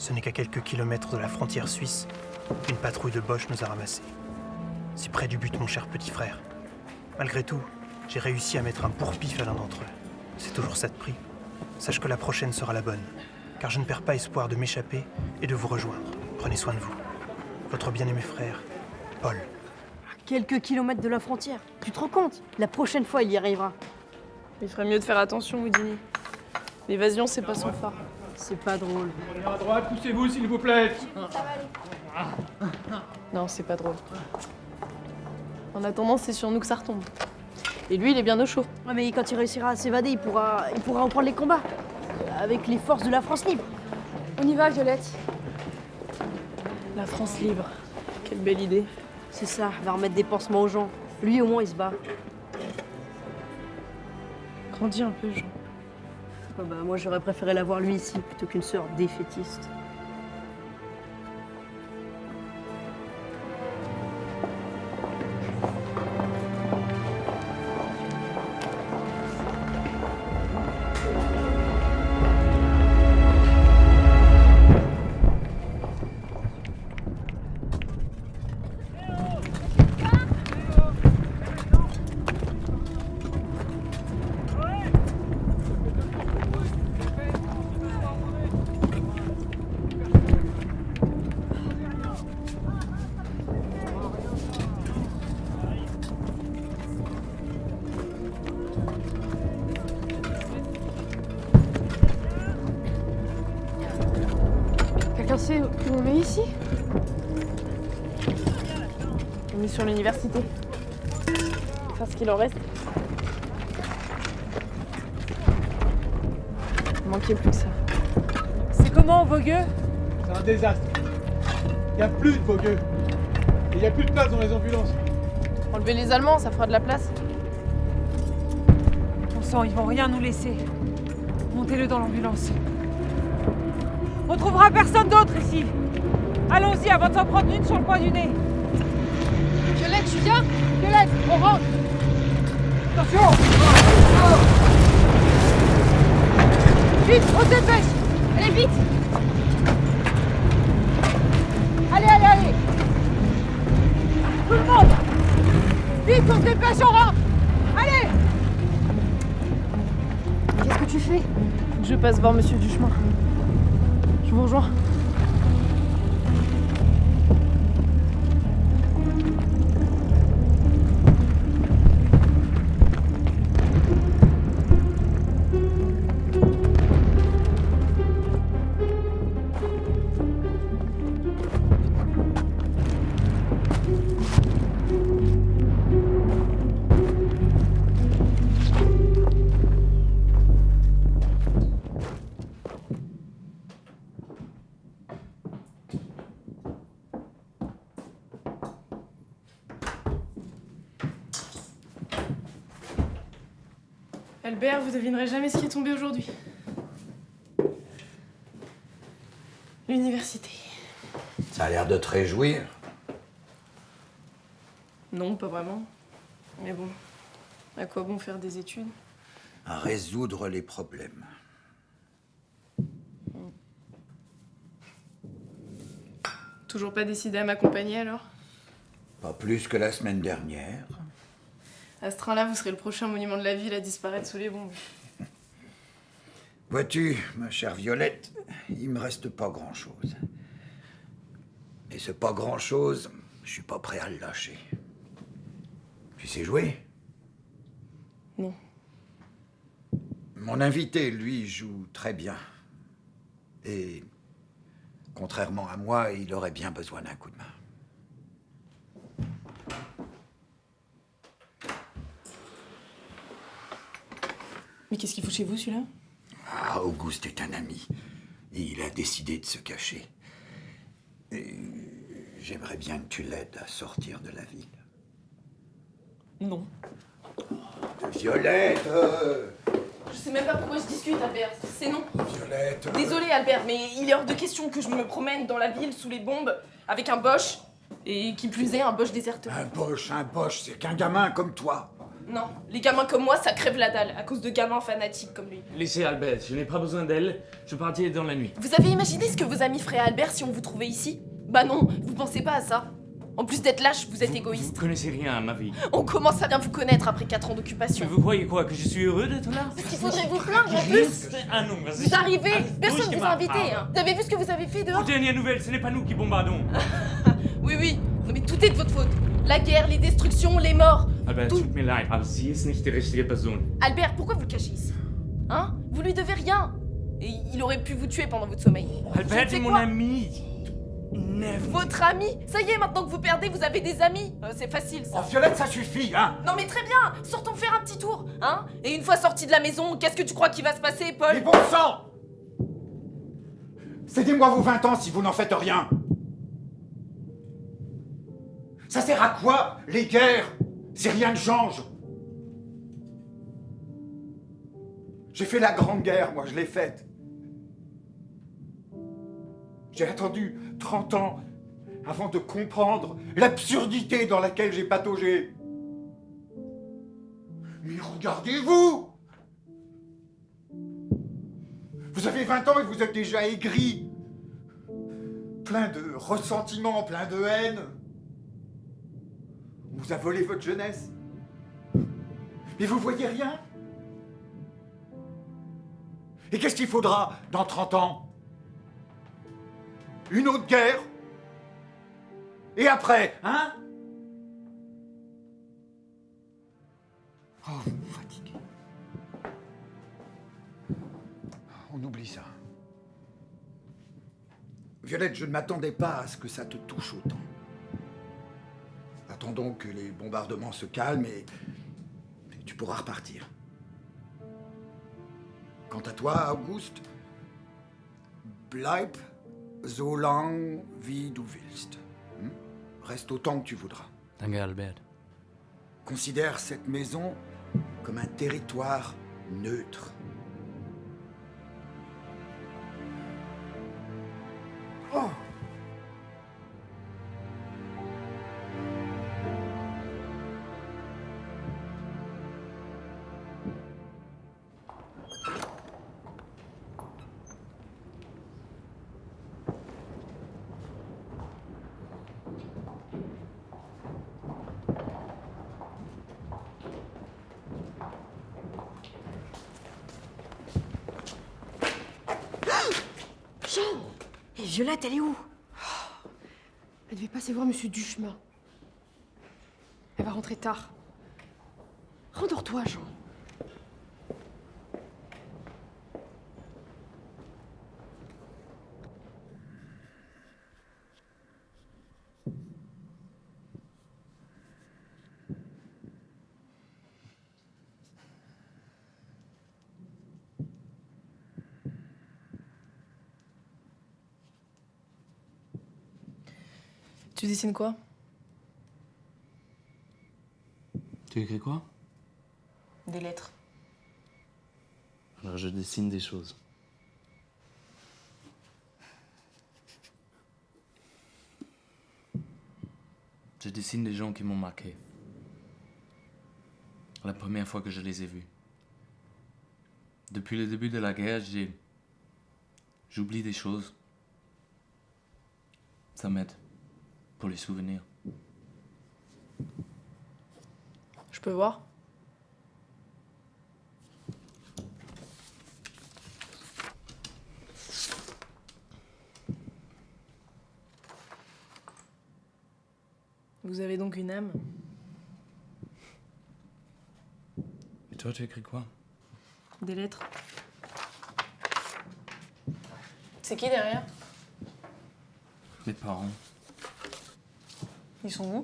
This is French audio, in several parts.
Ce n'est qu'à quelques kilomètres de la frontière suisse qu'une patrouille de Boche nous a ramassés. Si près du but, mon cher petit frère. Malgré tout, j'ai réussi à mettre un pourpif à l'un d'entre eux. C'est toujours ça de prix. Sache que la prochaine sera la bonne, car je ne perds pas espoir de m'échapper et de vous rejoindre. Prenez soin de vous. Votre bien-aimé frère, Paul. Quelques kilomètres de la frontière. Tu te rends compte? La prochaine fois, il y arrivera. Il ferait mieux de faire attention, Houdini. L'évasion, c'est pas son phare. C'est pas drôle. À droite, poussez-vous s'il vous plaît. Non, c'est pas drôle. En attendant, c'est sur nous que ça retombe. Et lui, il est bien au chaud. Ouais, mais quand il réussira à s'évader, il pourra reprendre les combats. Avec les forces de la France libre. On y va, Violette. La France libre. Quelle belle idée. C'est ça, il va remettre des pansements aux gens. Lui, au moins, il se bat. Grandis un peu, Jean. Ouais, bah, moi, j'aurais préféré l'avoir lui ici, plutôt qu'une sœur défaitiste. Quelqu'un sait où on est ici? On est sur l'université. Enfin, ce qu'il en reste. Il manquait plus que ça. C'est comment, Vogueux? C'est un désastre. Il n'y a plus de Vogueux. Et il n'y a plus de place dans les ambulances. Enlever les Allemands, ça fera de la place. On sent, ils vont rien nous laisser. Montez-le dans l'ambulance. On trouvera personne d'autre ici. Allons-y avant de s'en prendre une sur le coin du nez. Violette, tu viens? Violette, on rentre. Attention. Vite, on se dépêche. Allez, vite. Allez, allez, allez. Tout le monde. Vite, on se dépêche, on rentre. Allez. Qu'est-ce que tu fais? Je passe voir Monsieur Duchemin. Je vous rejoins. Albert, vous devinerez jamais ce qui est tombé aujourd'hui. L'université. Ça a l'air de te réjouir. Non, pas vraiment. Mais bon, à quoi bon faire des études? À résoudre les problèmes. Toujours pas décidé à m'accompagner alors? Pas plus que la semaine dernière. À ce train-là, vous serez le prochain monument de la ville à disparaître sous les bombes. Vois-tu, ma chère Violette, il me reste pas grand-chose. Et ce pas grand-chose, je suis pas prêt à le lâcher. Tu sais jouer? Non. Mon invité, lui, joue très bien. Et, contrairement à moi, il aurait bien besoin d'un coup de main. Mais qu'est-ce qu'il fout chez vous, celui-là? Ah, Auguste est un ami. Et il a décidé de se cacher. Et j'aimerais bien que tu l'aides à sortir de la ville. Non. Violette Je sais même pas pourquoi je discute, Albert. C'est non. Violette Désolé, Albert, mais il est hors de question que je me promène dans la ville sous les bombes avec un Boche. Et qui plus est, un Boche déserteur. Un Boche, c'est qu'un gamin comme toi. Non, les gamins comme moi, ça crève la dalle à cause de gamins fanatiques comme lui. Laissez Albert, je n'ai pas besoin d'elle, je partirai dans la nuit. Vous avez imaginé ce que vos amis feraient à Albert si on vous trouvait ici? Bah non, vous pensez pas à ça. En plus d'être lâche, vous êtes égoïste. Vous connaissez rien à ma vie. On commence à bien vous connaître après 4 ans Mais d'occupation. vous croyez quoi, que je suis heureux d'être là? Parce qu'il faudrait vous plaindre en plus. Ah non, vas-y. Vous arrivez, personne bouge, vous a invité. Hein. Vous avez vu ce que vous avez fait dehors? Aux dernières nouvelles, ce n'est pas nous qui bombardons. Oui, non mais tout est de votre faute. La guerre, les destructions, les morts. Albert, Tout. tut mir leid, aber sie ist nicht die richtige Person. Albert, pourquoi vous le cachez ici? Hein? Vous lui devez rien. Et il aurait pu vous tuer pendant votre sommeil. Albert Je sais est mon quoi. ami. Never. Votre ami? Ça y est, maintenant que vous perdez, vous avez des amis. C'est facile ça. Oh, Violette, ça suffit, hein? Non mais très bien, sortons faire un petit tour, hein? Et une fois sortis de la maison, qu'est-ce que tu crois qui va se passer, Paul? Mais bon sang! Cédez-moi vos 20 ans si vous n'en faites rien. Ça sert à quoi, les guerres, si rien ne change? J'ai fait la Grande Guerre, moi, je l'ai faite. J'ai attendu 30 ans avant de comprendre l'absurdité dans laquelle j'ai pataugé. Mais regardez-vous! Vous avez 20 ans et vous êtes déjà aigri. Plein de ressentiment, plein de haine. On vous a volé votre jeunesse. Mais vous voyez rien? Et qu'est-ce qu'il faudra dans 30 ans? Une autre guerre? Et après, hein? Oh, vous me fatiguez. On oublie ça. Violette, je ne m'attendais pas à ce que ça te touche autant. Attendons que les bombardements se calment et tu pourras repartir. Quant à toi, Auguste, bleib so lang wie du willst. Reste autant que tu voudras. Danke, Albert. Considère cette maison comme un territoire neutre. Oh! Jean! Et Violette, elle est où? Elle devait passer voir Monsieur Duchemin. Elle va rentrer tard. Rendors-toi, Jean. Tu dessines quoi? Tu écris quoi? Des lettres. Alors je dessine des choses. Je dessine des gens qui m'ont marqué. La première fois que je les ai vus. Depuis le début de la guerre, j'oublie des choses. Ça m'aide pour les souvenirs. Je peux voir? Vous avez donc une âme? Et toi, tu écris quoi? Des lettres. C'est qui derrière? Mes parents. Ils sont où?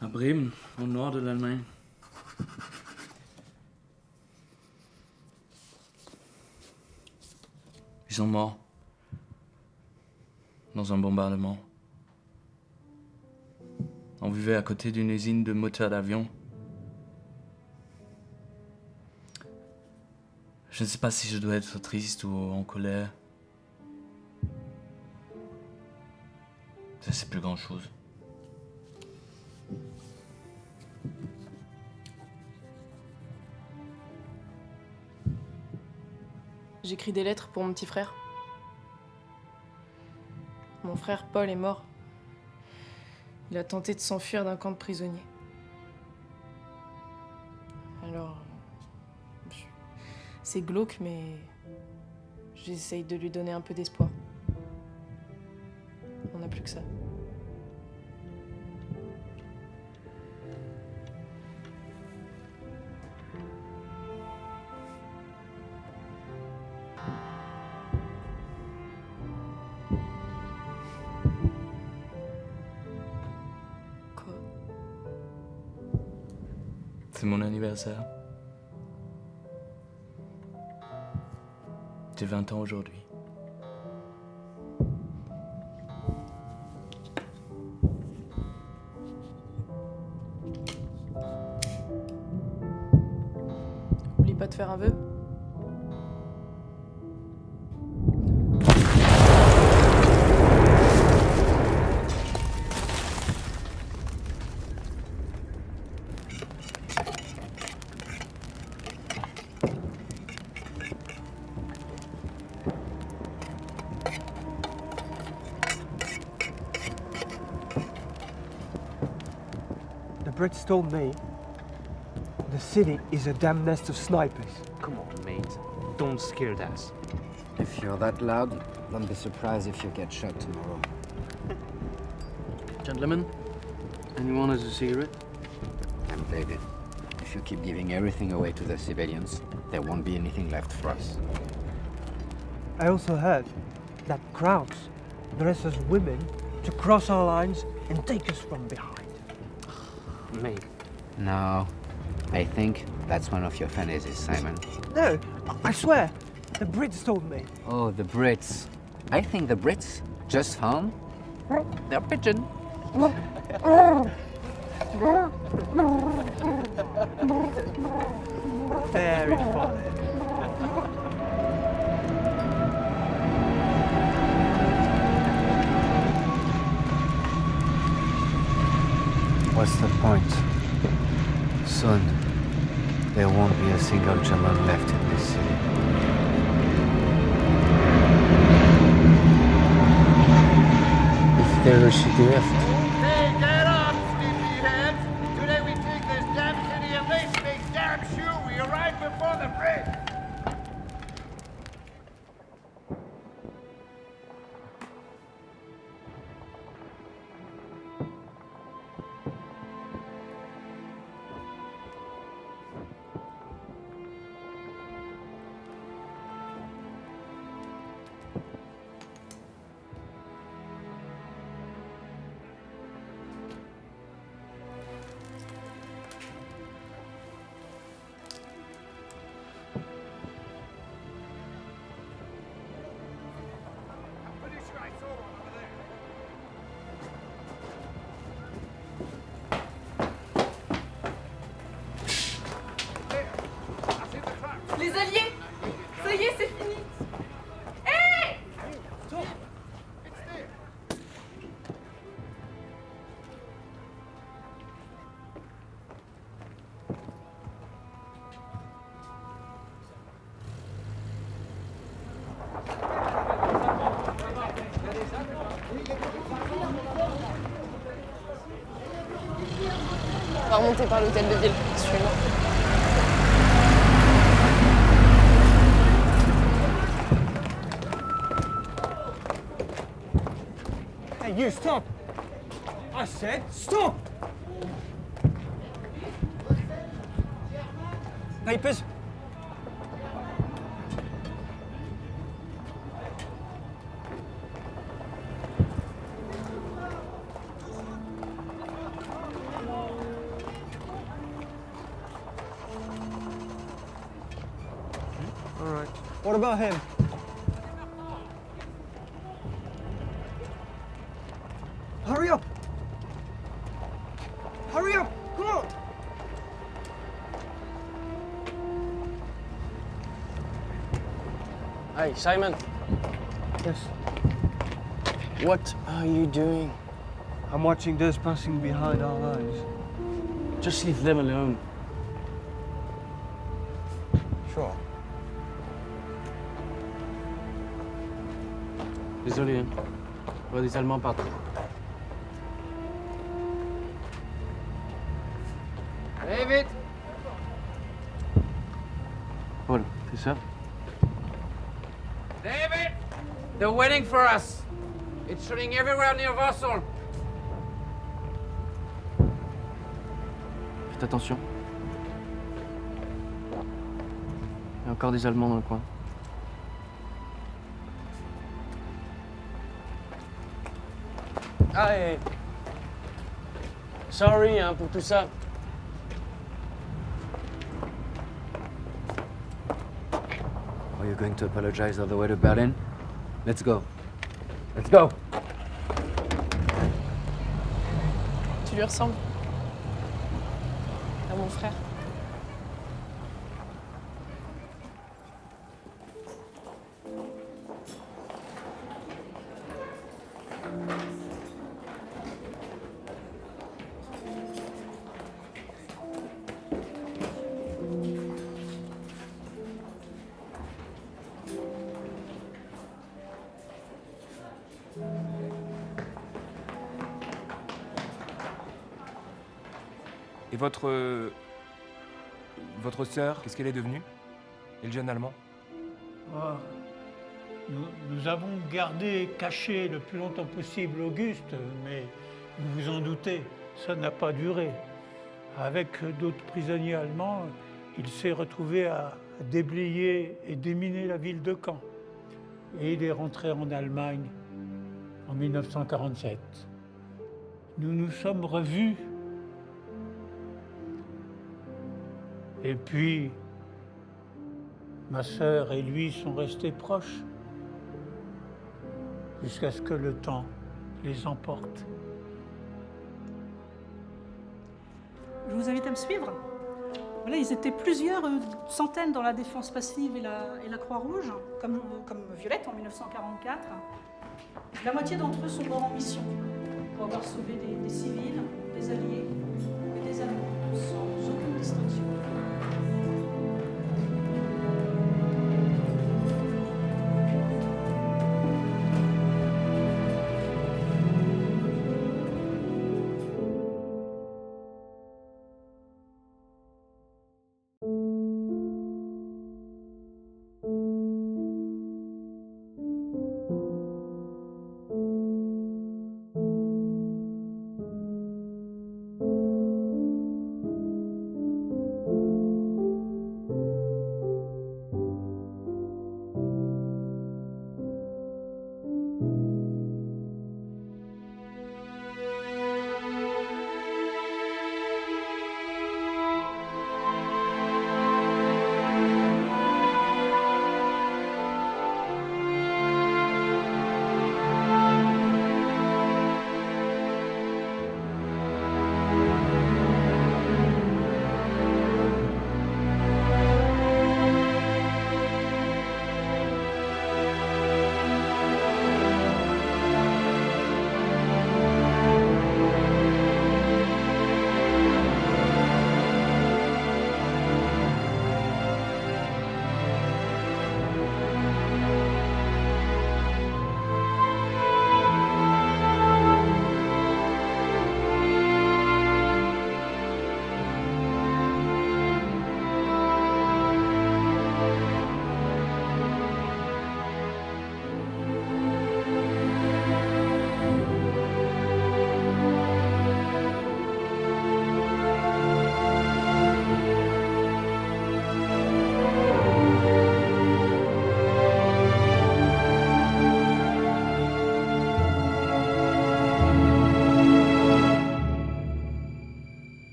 À Bremen, au nord de l'Allemagne. Ils sont morts. Dans un bombardement. On vivait à côté d'une usine de moteurs d'avion. Je ne sais pas si je dois être triste ou en colère. Je ne sais plus grand-chose. J'écris des lettres pour mon petit frère. Mon frère Paul est mort. Il a tenté de s'enfuir d'un camp de prisonniers. Alors... c'est glauque, mais... j'essaye de lui donner un peu d'espoir. On n'a plus que ça. Quoi? C'est mon anniversaire. J'ai 20 ans aujourd'hui. Oublie pas de faire un vœu. The Brits told me the city is a damn nest of snipers. Come on, mate. Don't scare us. If you're that loud, don't be surprised if you get shot tomorrow. Gentlemen, anyone has a cigarette? I'm David. If you keep giving everything away to the civilians, there won't be anything left for us. I also heard that crowds dress as women to cross our lines and take us from behind. Mate. No, I think that's one of your fantasies, Simon. No, I swear, the Brits told me. Oh, the Brits. I think the Brits just found their pigeon. Very funny. What's the point? Soon, there won't be a single German left in this city. If there are shitty left. Hey, get up, sleepyheads! Today we take this damn city and they make damn sure we arrive before the bridge! Les alliés! Ça y est, c'est fini! On va remonter par l'hôtel de ville, suis-moi. Hey, you stop! I said stop! Papers? All right. What about him? Hurry up! Hurry up! Come on! Hey, Simon. Yes. What are you doing? I'm watching those passing behind our lines. Just leave them alone. Sure. Désolé, hein. Je vois des Allemands partout. Allez, vite! Paul, c'est ça? David! They're waiting for us. It's shooting everywhere near Warsaw. Faites attention. Il y a encore des Allemands dans le coin. Ah, et... Sorry hein, pour tout ça. Are you going to apologize all the way to Berlin? Let's go. Let's go! Tu lui ressembles. À mon frère. Et votre sœur, qu'est-ce qu'elle est devenue? Et le jeune Allemand? Nous avons gardé caché le plus longtemps possible Auguste, mais vous vous en doutez, ça n'a pas duré. Avec d'autres prisonniers allemands, il s'est retrouvé à déblayer et déminer la ville de Caen. Et il est rentré en Allemagne en 1947. Nous nous sommes revus. Et puis, ma sœur et lui sont restés proches jusqu'à ce que le temps les emporte. Je vous invite à me suivre. Voilà, ils étaient plusieurs centaines dans la défense passive et la Croix-Rouge, comme Violette en 1944. La moitié d'entre eux sont morts en mission pour avoir sauvé des civils, des alliés et des Allemands, sans aucune distinction.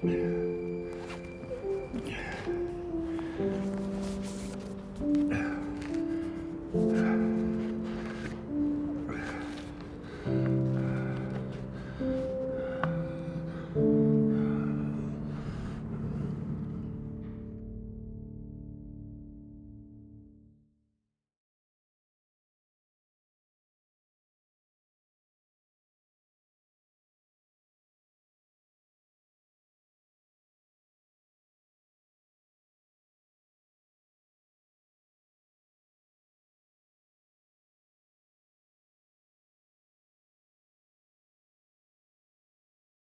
Yeah.